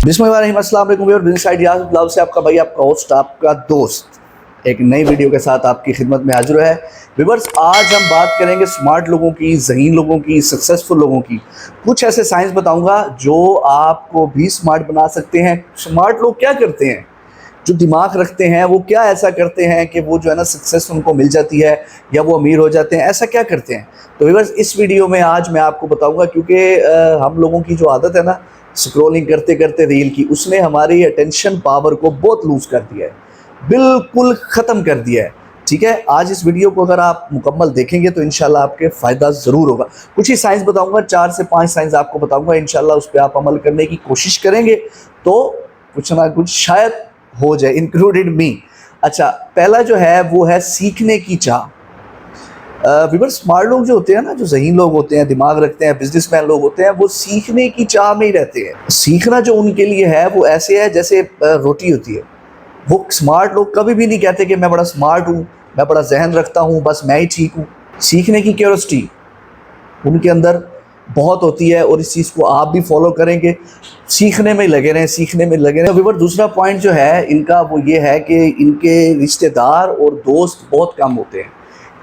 बिस्मिल्लाहिर्रहमानिर्रहीम, अस्सलाम वालेकुम व्यूअर्स, बिज़नेस आइडियाज़ ब्लॉग से आपका भाई, आपका होस्ट, आपका दोस्त एक नई वीडियो के साथ आपकी खिदमत में हाजिर है। व्यूअर्स, आज हम बात करेंगे स्मार्ट लोगों की, ज़हीन लोगों की, सक्सेसफुल लोगों की। कुछ ऐसे साइंस बताऊंगा जो आपको भी स्मार्ट बना सकते हैं। स्मार्ट लोग क्या करते हैं, जो दिमाग रखते हैं वो क्या ऐसा करते हैं कि वो जो है ना सक्सेस उनको मिल जाती है या वो अमीर हो जाते हैं, ऐसा क्या करते हैं। तो व्यूअर्स, इस वीडियो में आज मैं आपको बताऊंगा, क्योंकि हम लोगों की जो आदत है ना स्क्रॉलिंग करते करते रील की, उसने हमारी अटेंशन पावर को बहुत लूज़ कर दिया है, बिल्कुल ख़त्म कर दिया है। ठीक है, आज इस वीडियो को अगर आप मुकम्मल देखेंगे तो इंशाल्लाह आपके फ़ायदा ज़रूर होगा। कुछ ही साइंस बताऊंगा, 4 से 5 साइंस आपको बताऊंगा, इंशाल्लाह उस पर आप अमल करने की कोशिश करेंगे तो कुछ ना कुछ शायद हो जाए, इंक्लूडेड मी। अच्छा, पहला जो है वो है सीखने की चाह। व्यूअर्स, स्मार्ट लोग जो होते हैं ना, जो ज़हीन लोग होते हैं, दिमाग रखते हैं, बिजनेसमैन लोग होते हैं, वो सीखने की चाह में ही रहते हैं। सीखना जो उनके लिए है वो ऐसे है जैसे रोटी होती है। वो स्मार्ट लोग कभी भी नहीं कहते कि मैं बड़ा स्मार्ट हूँ, मैं बड़ा जहन रखता हूँ, बस मैं ही ठीक हूँ। सीखने की क्यूरियोसिटी उनके अंदर बहुत होती है और इस चीज़ को आप भी फॉलो करेंगे। सीखने में लगे रहें, सीखने में लगे रहें। व्यूअर, दूसरा पॉइंट जो है इनका वो ये है कि इनके रिश्तेदार और दोस्त बहुत कम होते हैं।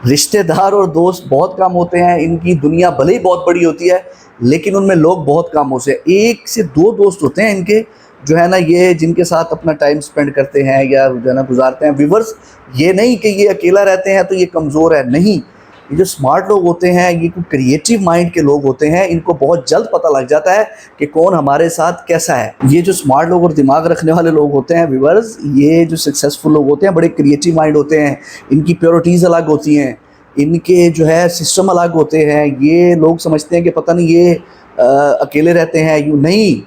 रिश्तेदार और दोस्त बहुत कम होते हैं। इनकी दुनिया भले ही बहुत बड़ी होती है लेकिन उनमें लोग बहुत कम होते हैं। 1 से 2 दोस्त होते हैं इनके, जो है ना, ये जिनके साथ अपना टाइम स्पेंड करते हैं या जो है ना गुजारते हैं। व्यूअर्स, ये नहीं कि ये अकेला रहते हैं तो ये कमज़ोर है, नहीं। ये जो स्मार्ट लोग होते हैं, ये क्रिएटिव माइंड के लोग होते हैं, इनको बहुत जल्द पता लग जाता है कि कौन हमारे साथ कैसा है। ये जो स्मार्ट लोग और दिमाग रखने वाले लोग होते हैं व्यूअर्स, ये जो सक्सेसफुल लोग होते हैं, बड़े क्रिएटिव माइंड होते हैं। इनकी प्रायोरिटीज़ अलग होती हैं, इनके जो है सिस्टम अलग होते हैं। ये लोग समझते हैं कि पता नहीं ये अकेले रहते हैं, यूँ नहीं।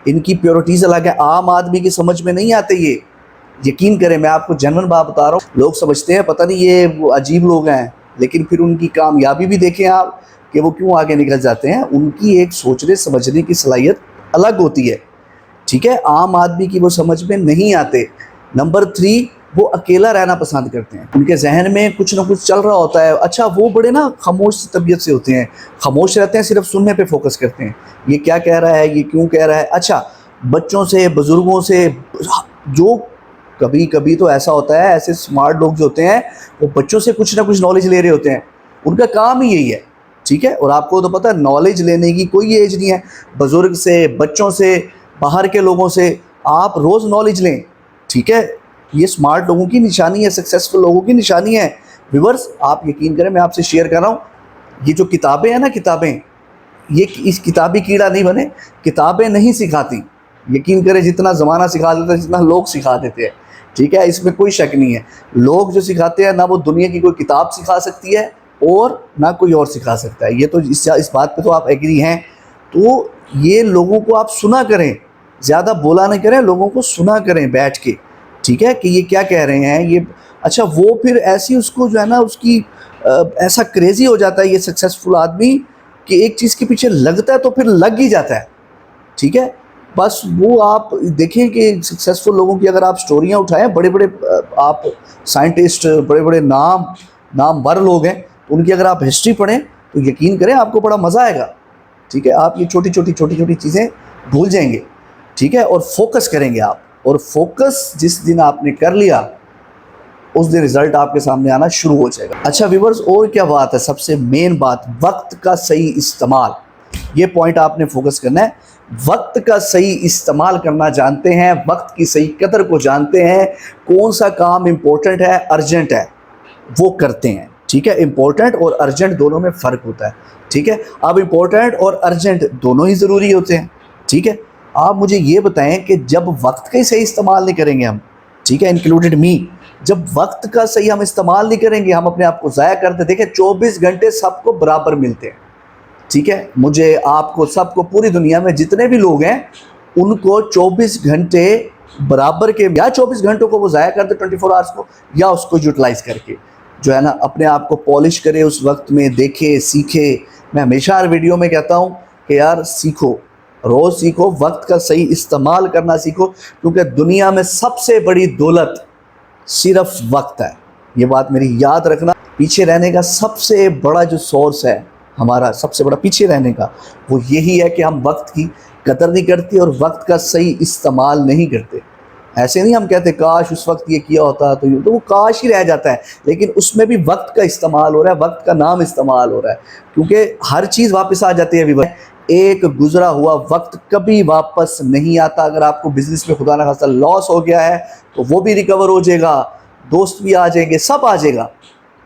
इनकी प्रायोरिटीज़ अलग है, आम आदमी की समझ में नहीं आते ये। यकीन करें, मैं आपको जेन्युइन बात बता रहा हूँ। लोग समझते हैं पता नहीं ये वो अजीब लोग हैं, लेकिन फिर उनकी कामयाबी भी देखें आप कि वो क्यों आगे निकल जाते हैं। उनकी एक सोचने समझने की सलाहियत अलग होती है। ठीक है, आम आदमी की वो समझ में नहीं आते। नंबर 3, वो अकेला रहना पसंद करते हैं। उनके जहन में कुछ ना कुछ चल रहा होता है। अच्छा, वो बड़े ना खामोश तबीयत से होते हैं, खामोश रहते हैं, सिर्फ सुनने पे फोकस करते हैं। ये क्या कह रहा है, ये क्यों कह रहा है। अच्छा, बच्चों से, बुज़ुर्गों से, जो कभी कभी तो ऐसा होता है, ऐसे स्मार्ट लोग जो होते हैं वो बच्चों से कुछ ना कुछ नॉलेज ले रहे होते हैं। उनका काम ही यही है। ठीक है, और आपको तो पता है नॉलेज लेने की कोई एज नहीं है। बुज़ुर्ग से, बच्चों से, बाहर के लोगों से आप रोज़ नॉलेज लें। ठीक है, ये स्मार्ट लोगों की निशानी है, सक्सेसफुल लोगों की निशानी है। व्यूअर्स, आप यकीन करें, मैं आपसे शेयर कर रहा हूँ, ये जो किताबें हैं ना, किताबें, ये इस किताबी कीड़ा नहीं बने। किताबें नहीं सिखाती, यकीन करें, जितना ज़माना सिखा देता है, जितना लोग सिखा देते हैं। ठीक है, इसमें कोई शक नहीं है। लोग जो सिखाते हैं ना, वो दुनिया की कोई किताब सिखा सकती है और ना कोई और सिखा सकता है। ये तो इस बात पे तो आप एग्री हैं। तो ये लोगों को आप सुना करें, ज़्यादा बोला नहीं करें, लोगों को सुना करें बैठ के। ठीक है, कि ये क्या कह रहे हैं ये। अच्छा, वो फिर ऐसी उसको जो है ना उसकी ऐसा क्रेज़ी हो जाता है ये सक्सेसफुल आदमी कि एक चीज़ के पीछे लगता है तो फिर लग ही जाता है। ठीक है, बस वो आप देखें कि सक्सेसफुल लोगों की अगर आप स्टोरियां उठाएं, बड़े बड़े आप साइंटिस्ट, बड़े बड़े नामवर लोग हैं, तो उनकी अगर आप हिस्ट्री पढ़ें तो यकीन करें आपको बड़ा मज़ा आएगा। ठीक है, आप ये छोटी छोटी चीज़ें भूल जाएंगे। ठीक है, और फोकस करेंगे आप, और फोकस जिस दिन आपने कर लिया उस दिन रिजल्ट आपके सामने आना शुरू हो जाएगा। अच्छा व्यूअर्स, और क्या बात है, सबसे मेन बात, वक्त का सही इस्तेमाल। ये पॉइंट आपने फोकस करना है। वक्त का सही इस्तेमाल करना जानते हैं, वक्त की सही कदर को जानते हैं, कौन सा काम इम्पोर्टेंट है, अर्जेंट है, वो करते हैं। ठीक है, इम्पोर्टेंट और अर्जेंट दोनों में फ़र्क होता है। ठीक है, अब इम्पोर्टेंट और अर्जेंट दोनों ही ज़रूरी होते हैं। ठीक है, आप मुझे ये बताएं कि जब वक्त का ही सही इस्तेमाल नहीं करेंगे हम, ठीक है, इंक्लूडेड मी, जब वक्त का सही हम इस्तेमाल नहीं करेंगे, हम अपने आप को ज़ाया करते। देखें, 24 घंटे सबको बराबर मिलते हैं। ठीक है, मुझे, आपको, सबको, पूरी दुनिया में जितने भी लोग हैं उनको 24 घंटे बराबर के, या 24 घंटों को वो ज़ाया करते 24 आवर्स को, या उसको यूटिलाइज़ करके जो है ना अपने आप को पॉलिश करे, उस वक्त में देखे, सीखे। मैं हमेशा हर वीडियो में कहता हूँ कि यार सीखो, रोज़ सीखो, वक्त का सही इस्तेमाल करना सीखो, क्योंकि दुनिया में सबसे बड़ी दौलत सिर्फ वक्त है। ये बात मेरी याद रखना। पीछे रहने का सबसे बड़ा जो सोर्स है ہمارا سب سے بڑا پیچھے رہنے کا وہ یہی ہے کہ ہم وقت کی قدر نہیں کرتے اور وقت کا صحیح استعمال نہیں کرتے. ایسے نہیں ہم کہتے کاش اس وقت یہ کیا ہوتا تو وہ کاش ہی رہ جاتا ہے، لیکن اس میں بھی وقت کا استعمال ہو رہا ہے، وقت کا نام استعمال ہو رہا ہے، کیونکہ ہر چیز واپس آ جاتی ہے. ایک گزرا ہوا وقت کبھی واپس نہیں آتا. اگر آپ کو بزنس میں خدا نہ خواستہ لاس ہو گیا ہے تو وہ بھی ریکور ہو جائے گا، دوست بھی آ جائیں گے، سب آ جائے گا،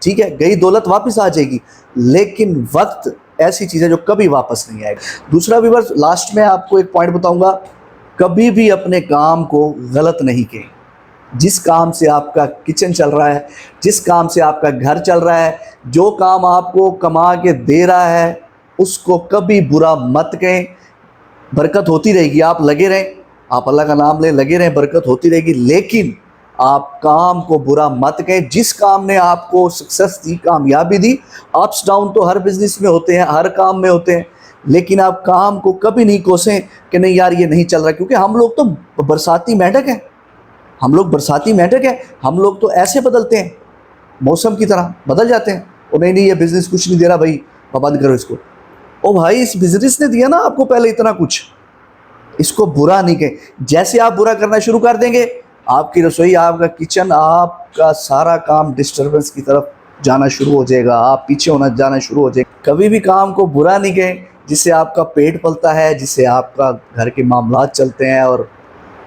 ٹھیک ہے، گئی دولت واپس آ جائے گی، لیکن وقت ایسی چیز ہے جو کبھی واپس نہیں آئے گا. دوسرا ویورز، لاسٹ میں آپ کو ایک پوائنٹ بتاؤں گا، کبھی بھی اپنے کام کو غلط نہیں کہیں. جس کام سے آپ کا کچن چل رہا ہے، جس کام سے آپ کا گھر چل رہا ہے، جو کام آپ کو کما کے دے رہا ہے، اس کو کبھی برا مت کہیں. برکت ہوتی رہے گی، آپ لگے رہیں، آپ اللہ کا نام لیں، لگے رہیں، برکت ہوتی رہے گی، لیکن آپ کام کو برا مت کہیں. جس کام نے آپ کو سکسس دی، کامیابی دی، اپس ڈاؤن تو ہر بزنس میں ہوتے ہیں، ہر کام میں ہوتے ہیں، لیکن آپ کام کو کبھی نہیں کوسیں کہ نہیں یار یہ نہیں چل رہا، کیونکہ ہم لوگ تو برساتی مینڈک ہیں، ہم لوگ برساتی مینڈک ہیں، ہم لوگ تو ایسے بدلتے ہیں، موسم کی طرح بدل جاتے ہیں. اور نہیں یہ بزنس کچھ نہیں دے رہا بھائی، بند کرو اس کو. او بھائی، اس بزنس نے دیا نا آپ کو پہلے اتنا کچھ، اس کو برا نہیں کہیں. جیسے آپ برا کرنا شروع کر دیں گے، آپ کی رسوئی، آپ کا کچن، آپ کا سارا کام ڈسٹربنس کی طرف جانا شروع ہو جائے گا، آپ پیچھے جانا شروع ہو جائے گا. کبھی بھی کام کو برا نہیں کہیں، جس سے آپ کا پیٹ پلتا ہے، جس سے آپ کا گھر کے معاملات چلتے ہیں اور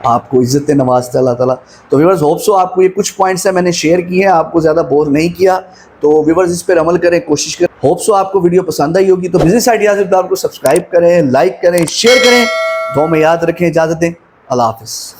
آپ کو عزت نوازتا ہے اللہ تعالیٰ. تو ویورز، ہوپ سو آپ کو یہ کچھ پوائنٹس ہیں میں نے شیئر کیے ہیں، آپ کو زیادہ بور نہیں کیا، تو ویورز اس پر عمل کریں، کوشش کریں. ہوپ سو آپ کو ویڈیو پسند آئی ہوگی. تو بزنس آئیڈیاز کو سبسکرائب کریں، لائک کریں، شیئر کریں. دعا میں یاد رکھیں. اجازت دیں. اللہ حافظ.